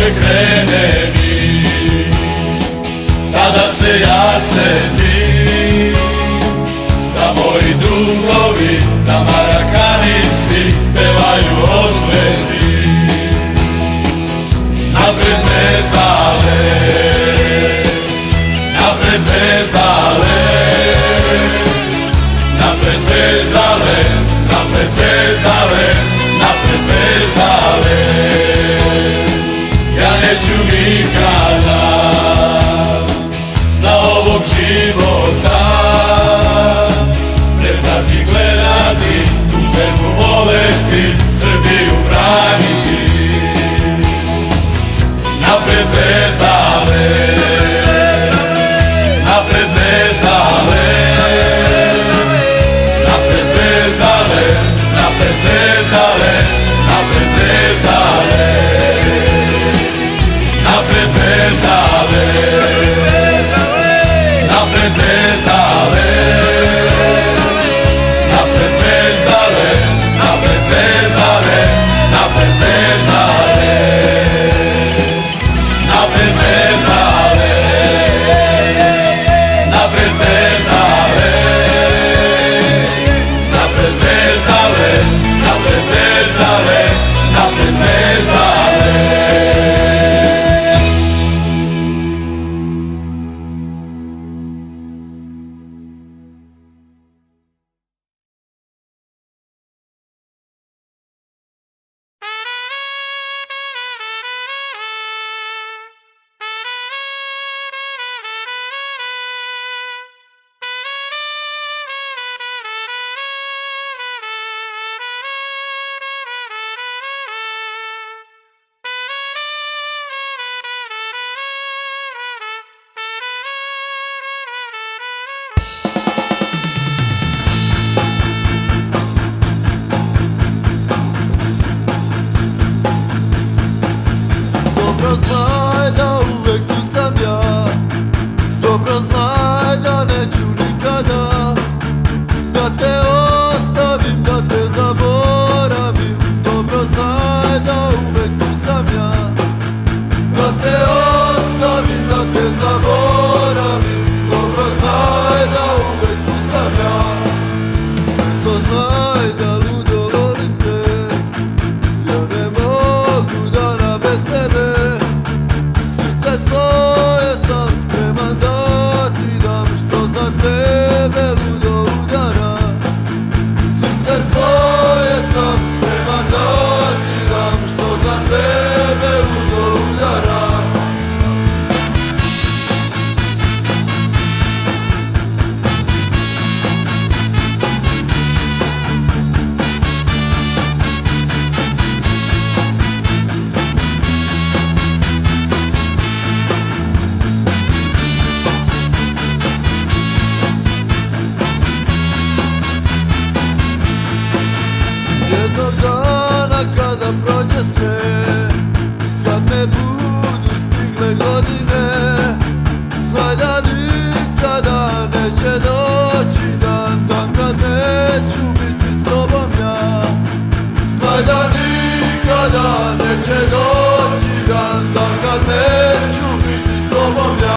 loše krene mi, tada se ja setim da moji drugovi na Marakani svi pevaju o zvezdi. Napred zvezdale, napred zvezdale, napred zvezdale, napred zvezdale, napred zvezdale. Ja neću nikada za ovog života prestati gledati, tu zvezdu voleti, Srbiju braniti. Napred zvezdale, napred zvezdale, napred zvezdale, napred zvezdale, napred zvezdale, napred zvezdale, napred zvezdale, napred zvezdale, napred zvezdale, napred zvezdale, napred zvezdale, napred zvezdale, napred zvezdale, napred zvezdale, napred zvezdale. Dobro znaj da uvek tu sam ja, dobro znaj da neću nikada da te ostavim, da te zaboravim. Dobro znaj da uvek tu sam ja, da te ostavim, da te zaboravim. Dobro znaj da uvek tu sam ja, sve znaj da ludo volim te, ja ne mogu dana bez tebe. Svoje sam spreman da ti dam, što za tebe ludo udara. Srce svoje sam spreman da ti dam, što za tebe ludo udara. Jednog dana kada prođe sve, kad me budu stigle godine, znaj da nikada neće doći dan, dan kad neću biti s tobom ja. Znaj da nikada neće doći